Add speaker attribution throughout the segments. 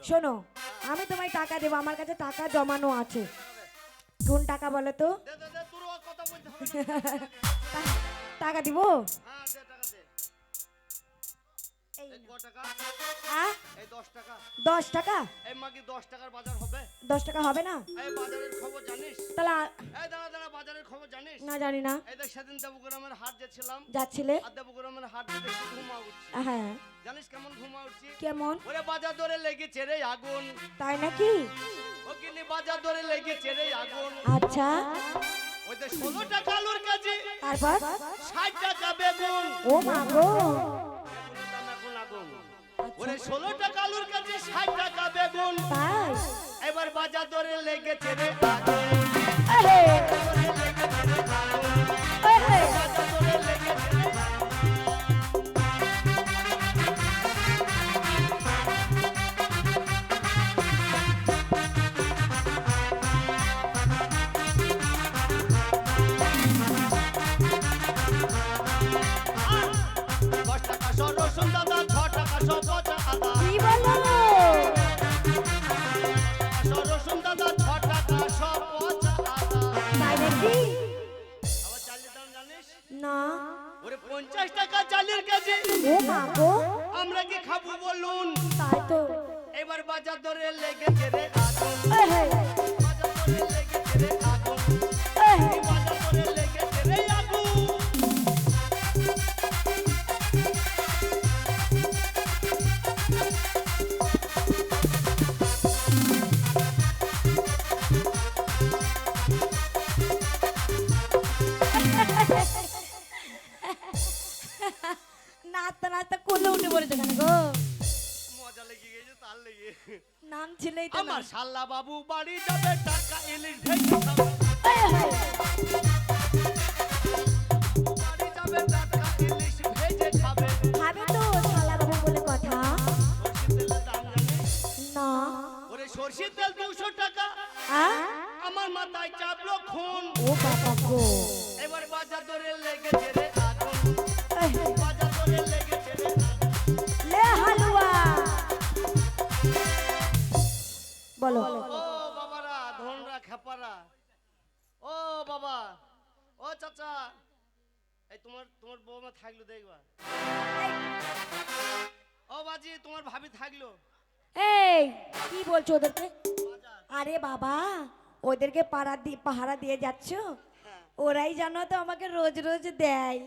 Speaker 1: শোনো, আমি তোমায় টাকা দেবো, আমার কাছে টাকা জমানো আছে। কোন টাকা বলো তো?
Speaker 2: দে দে দে, তোর কথা বলতে হবে না।
Speaker 1: টাকা দিব?
Speaker 2: হ্যাঁ দে, টাকা দে।
Speaker 1: এই
Speaker 2: এই ক টাকা?
Speaker 1: আ?
Speaker 2: এই 10 টাকা।
Speaker 1: 10 টাকা?
Speaker 2: এই মাগি 10 টাকার বাজার হবে?
Speaker 1: 10 টাকা হবে না?
Speaker 2: এই বাজারের খবর জানিস?
Speaker 1: তাহলে
Speaker 2: এই দাঁড়া দাঁড়া, বাজারের খবর জানিস?
Speaker 1: না, জানি না।
Speaker 2: এই দেখ, সেদিন দেবগ্রামের হাট যাচ্ছিলাম।
Speaker 1: যাচ্ছিলে?
Speaker 2: আর দেবগ্রামের হাট দেখে ধুমা উঠছে।
Speaker 1: হ্যাঁ।
Speaker 2: জানিস কেমন ধুমা উঠছে?
Speaker 1: কেমন?
Speaker 2: ওরে বাজার দরে লেগেছে রে আগুন।
Speaker 1: তাই নাকি?
Speaker 2: ও কিনি বাজার দরে লেগেছে রে আগুন।
Speaker 1: আচ্ছা,
Speaker 2: ওই যে 16 টাকা আলুর কেজি,
Speaker 1: তারপর?
Speaker 2: 60 টাকা বেগুন।
Speaker 1: ও মা গো।
Speaker 2: বেগুনের দাম এখন আগুন। ওরে 16 টাকা আলুর কেজি, 60 টাকা বেগুন।
Speaker 1: তাই?
Speaker 2: এবার বাজার দরে লেগেছে রে আগুন।
Speaker 1: এহে, এহে।
Speaker 2: বাজার দরে লেগেছে রে আগুন। দশ টাকা শ রসুন দাদা, 6 টাকা শ পচা আদা।
Speaker 1: কি বলো?
Speaker 2: শ রসুন দাদা, 6 টাকা শ পচা আদা।
Speaker 1: তাই নাকি?
Speaker 2: আবার চালের দাম জানিস?
Speaker 1: না।
Speaker 2: ওরে 50 টাকা চালের কেজি।
Speaker 1: ও মা গো।
Speaker 2: আমরা কি খাবো বলুন?
Speaker 1: তাই তো।
Speaker 2: এবার বাজার দরে লেগেছে রে আগুন।
Speaker 1: এহে,
Speaker 2: বাজার দরে লেগেছে রে আগুন।
Speaker 1: এহে।
Speaker 2: বাজার দরে লেগেছে রে আগুন।
Speaker 1: নাচতে নাচতে কোলে উঠে পড়েছে কেন গো?
Speaker 2: মজা লেগে গেছে তার লেগে।
Speaker 1: নাম ছিলেই তো না।
Speaker 2: আমার শালা বাবু বাড়ি যাবে, টাকা ইলিশ ভেজে খাবে।
Speaker 1: এহে,
Speaker 2: বাড়ি যাবে, টাকা ইলিশ ভেজে খাবে।
Speaker 1: খাবে তো শালা বাবু বলে কথা।
Speaker 2: সরষের তেলের দাম জানিস?
Speaker 1: না।
Speaker 2: ওরে সরষের তেল 200 টাকা।
Speaker 1: আ?
Speaker 2: আমার মাথায় চাপলো খুন।
Speaker 1: ও বাবা গো।
Speaker 2: এবার বাজার দরে লেগেছে রে আগুন।
Speaker 1: এহে,
Speaker 2: বাজার দরে লেগেছে রে আগুন।
Speaker 1: লে হালুয়া। বলো।
Speaker 2: ও বাবারা, ধনরা খেপারা। ও বাবা, ও চাচা, এই তোমার তোমার বৌমা থাকলো দেখবা। ও বাজি, তোমার ভাবি থাকলো।
Speaker 1: এই কি বলছো ওদেরকে?
Speaker 2: বাজার।
Speaker 1: আরে বাবা, ওদেরকে পাহারা দিয়ে যাচ্ছ?
Speaker 2: হ্যাঁ।
Speaker 1: ওরাই জানো তো আমাকে রোজ রোজ দেয়।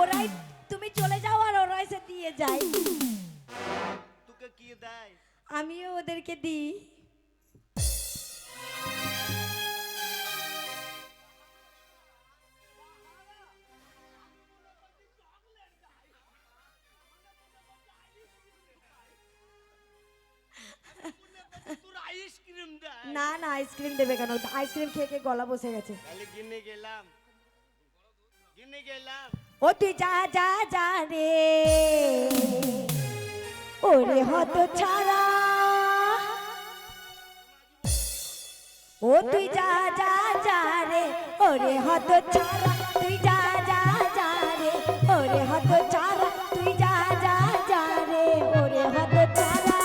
Speaker 1: ওরাই, তুমি চলে যাও আর ওরাই সে দিয়ে যায়।
Speaker 2: তোকে কি দেয়?
Speaker 1: আমিও ওদেরকে দিই।
Speaker 2: তোর আইসক্রিম দেয়?
Speaker 1: না না, আইসক্রিম দেবে কেন? আইসক্রিম খেয়ে খেয়ে গলা বসে গেছে।
Speaker 2: তাহলে গিনে গেলাম, গিনে গেলাম।
Speaker 1: ও তুই যা যা যা রে, ওরে হত ছাড়া। ও তুই যা যা যা রে, ওরে হত ছাড়া। তুই যা যা যা রে, ওরে হত ছাড়া। তুই যা যা যা রে, ওরে হত ছাড়া।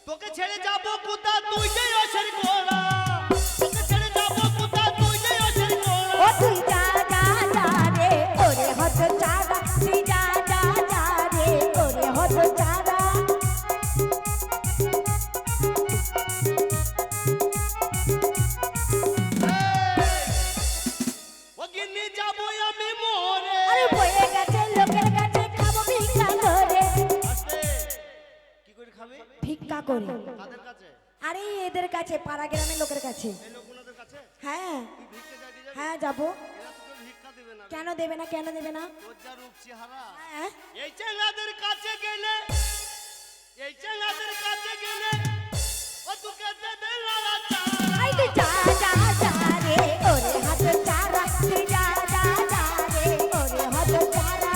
Speaker 2: তোকে ছেড়ে যাবো কোথা, তুই যে রসের গোলা। তোকে ছেড়ে যাবো কোথা, তুই যে রসের গোলা।
Speaker 1: ও তুই যা যা যা রে, ওরে হত ছাড়া। তুই যা যা যা রে, ওরে হত ছাড়া।
Speaker 2: ও গিন্নি যাবো আমি মোরে।
Speaker 1: আরে বয়ে গেছে লোকের কাছে, খাবো ভিক্ষা করে।
Speaker 2: আস্তে, কি করে খাবে?
Speaker 1: ভিক্ষা করে?
Speaker 2: কাদের কাছে?
Speaker 1: আরে এদের কাছে, পাড়া গ্রামের লোকের কাছে।
Speaker 2: এই লোকগুলোদের কাছে?
Speaker 1: হ্যাঁ
Speaker 2: তুই ভিক্ষে চাইতে যাবি?
Speaker 1: হ্যাঁ, যাবো।
Speaker 2: এরা তোকে ভিক্ষা দেবে না।
Speaker 1: কেন দেবে না? কেন দেবে না?
Speaker 2: তোর যা রূপ চেহারা।
Speaker 1: হ্যাঁ?
Speaker 2: এই চেঙ্গাদের কাছে গেলে, এই চেঙ্গাদের কাছে গেলে, ও তোকে দেবে লালা চারা।
Speaker 1: আই তুই যা যা যা রে, ওরে হাত চারা। তুই যা যা যা রে, ওরে হাত চারা।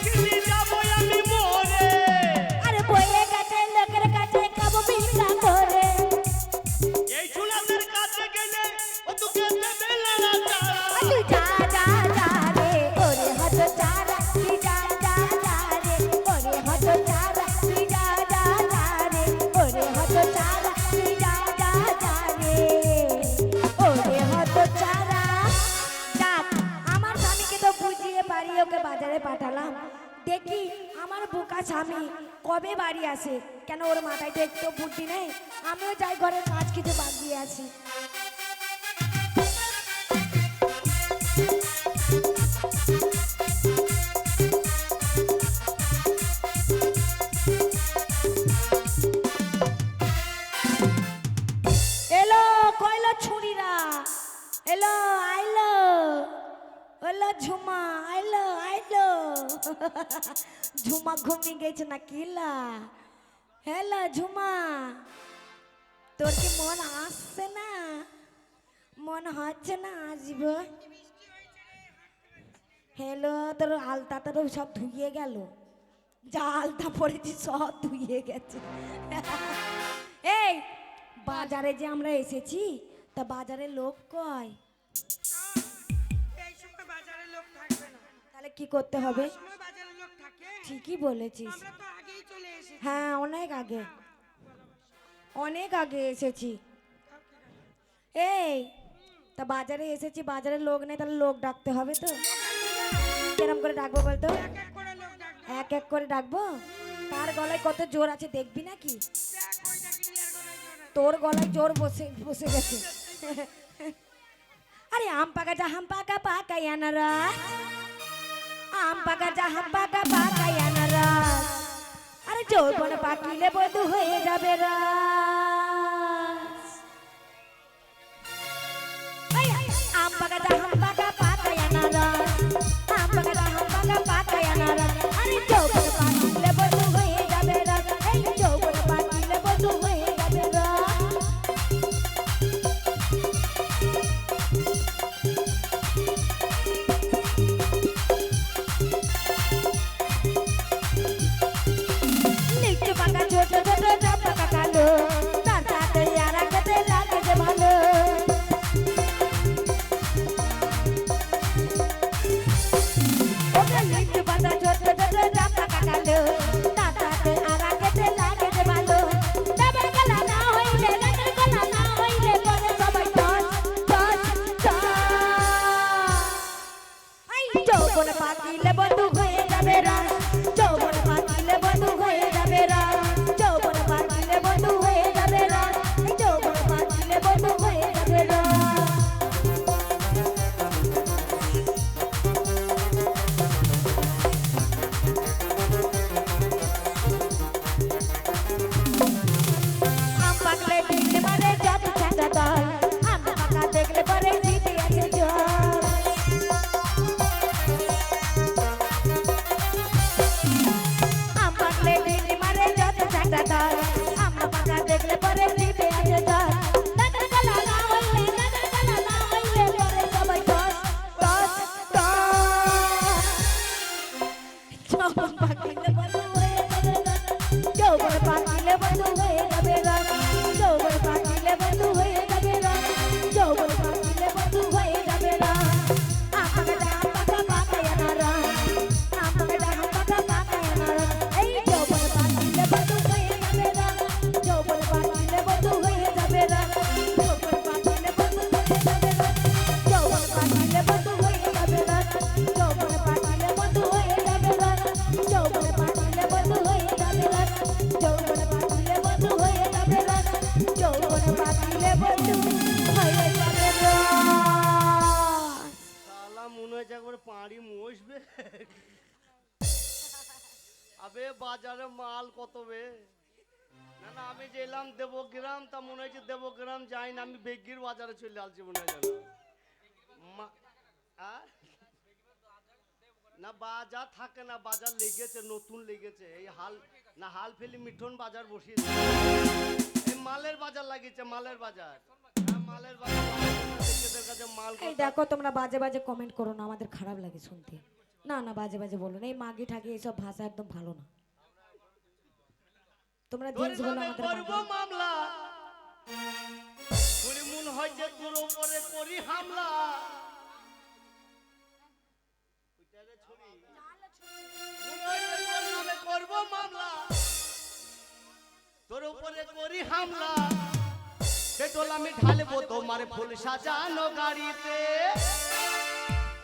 Speaker 2: গিন্নি যাবো আমি মোরে।
Speaker 1: আরে বয়ে গেছে লোকের কাছে, খাবো ভিক্ষা করে।
Speaker 2: এই চুলাদের কাছে গেলে, ও তোকে দেবে লালা চারা।
Speaker 1: আই তুই যা বাজারে পাঠালাম, দেখি আমার বোকা স্বামী কবে বাড়ি আসে। কেন ওর মাথায় তো একটু বুদ্ধি নেই? আমিও যাই ঘরের কাজ কিছু বাদ দিয়ে আসি। এলো কইলো ছুরিরা, এলো আইলো, ওলো ঝুমা আইলো আইলো। ঝুমা ঘুমিয়ে গেছে না কিলা? হ্যালো ঝুমা, তোর কি মন আসছে না? মন হচ্ছে না আসব? হ্যালো, তোর আলতা তোর সব ধুইয়ে গেল, যা আলতা পড়েছি সব ধুইয়ে গেছে। এই বাজারে যে আমরা এসেছি, তা বাজারে লোক কয়?
Speaker 3: এই সময় বাজারে লোক থাকবে না।
Speaker 1: তাহলে কি করতে হবে?
Speaker 3: এই সময় বাজারে লোক থাকে?
Speaker 1: ঠিকই বলেছিস।
Speaker 3: আমরা তো আগেই চলে এসেছি।
Speaker 1: হ্যাঁ অনেক আগে, অনেক আগে এসেছি। এই তা বাজারে এসেছি, বাজারে লোক নেই, তাহলে লোক ডাকতে হবে তো। কিরম করে ডাকবো বলতো?
Speaker 3: এক এক করে লোক ডাকবে।
Speaker 1: এক এক করে ডাকবো? তার গলায় কত জোর আছে দেখবি নাকি?
Speaker 3: দেখ ওইটা ক্লিয়ার করে জোরে।
Speaker 1: তোর গলায় জোর বসে বসে গেছে। আরে আম পাকা যা হাম পাকা পাকাই আনারস, আম পাকা যা হাম পাকা পাকাই আনারস। আরে যৌবন পাকিলে বধু হয়ে যাবে রাস। এই, আম পাকা যা হাম পাকা পাকাই আনারস, আম পাকা যা হাম পাকা পাকাই আনারস। আরে যৌবন পাকিলে বধু হয়ে যাবে রাস, এই যৌবন পাকিলে বধু হয়ে যাবে রাস। লিচু পাকা ছোট ছোট ডাব পাকা কালো, তার সাথে আর খেতে লাগে যে ভালো। ওটা লিচু পাকা ছোট ছোট ডাব পাকা কালো, তার সাথে আর খেতে লাগে যে ভালো। ডাবের গলা না হইলে, ডাবের গলা না হইলে পরে সবাই টস টস টস। আই যৌবন পাকিলে বন্ধু হয়ে যাবে রাস, যৌবন পাকিলে বন্ধু হয়ে যাবে রাস, যৌবন পাকিলে বন্ধু হয়ে যাবে রাস, যৌবন পাকিলে বন্ধু হয়ে যাবে রাস। আম পাকলে দিলে মারে যত ছাতা দল, আম পাকা দেখলে পরে জিতে আছে জল। আম পাকলে দিলে মারে যত ছাতা দল, আম পাকা দেখলে পরে জিতে আছে জল। দাদার গলা না হইলে, দাদার গলা না হইলে পরে সবাই টস টস টস। যৌবন পাকিলে বন্ধু হয়ে যাবে রাস, যৌবন পাকিলে বন্ধু হয়ে যাবে রাস, যৌবন পাকিলে বন্ধু হয়ে যাবে রাস, যৌবন পাকিলে বন্ধু হয়ে যাবে রাস। আমাকে দাম পাকা পাকায় আনারস, আমাকে দাম পাকা পাকায় আনারস। এই যৌবন পাকিলে বন্ধু হয়ে যাবে রাস, যৌবন পাকিলে বন্ধু হয়ে যাবে রাস, যৌবন পাকিলে বন্ধু হয়ে যাবে রাস, যৌবন পাকিলে বন্ধু হয়ে যাবে রাস, যৌবন পাকিলে বন্ধু হয়ে যাবে রাস, যৌবন পাকিলে বন্ধু হয়ে যাবে রাস, যৌবন পাকিলে বন্ধু হয়ে যাবে রাস, যৌবন পাকিলে বন্ধু হয়ে যাবে রাস।
Speaker 2: শালা মনে হয়েছে একবার পাড়ি মসবে। আবে বাজারে মাল কত বে? না না, আমি যে এলাম দেবগ্রাম, তা মনে হয়েছে দেবগ্রাম যাই না, আমি বেগির বাজারে চলে আসছি মনে হয় যেন। আ? না বাজার থাকে না, বাজার লেগেছে, নতুন লেগেছে। এই হাল না হাল ফেলি মিঠন বাজার বসিয়েছে, এই মালের বাজার লাগিয়েছে, মালের বাজার। হ্যাঁ, মালের বাজার নিজেদের কাছে মাল
Speaker 1: এই দেখো তোমরা বাজে বাজে কমেন্ট করো না, আমাদের খারাপ লাগে শুনতে। না না বাজে বাজে বলো না, এই মাগি ঠাকি এইসব ভাষা একদম ভালো না। তোমরা জেন্টস বলে আমাদের
Speaker 2: করবো মামলা, তোরে মন হয় যে তোর উপরে করি হামলা। ওইটারে ছড়ি মন হয় যে তোর নামে করবো মামলা, তোর উপরে করি হামলা। পেট্রোল আমি ঢালবো তোমার ফুল সাজানো গাড়িতে।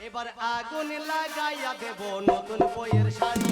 Speaker 2: এ এবার আগুন লাগাইয়া দেব নতুন বইয়ের শাড়ি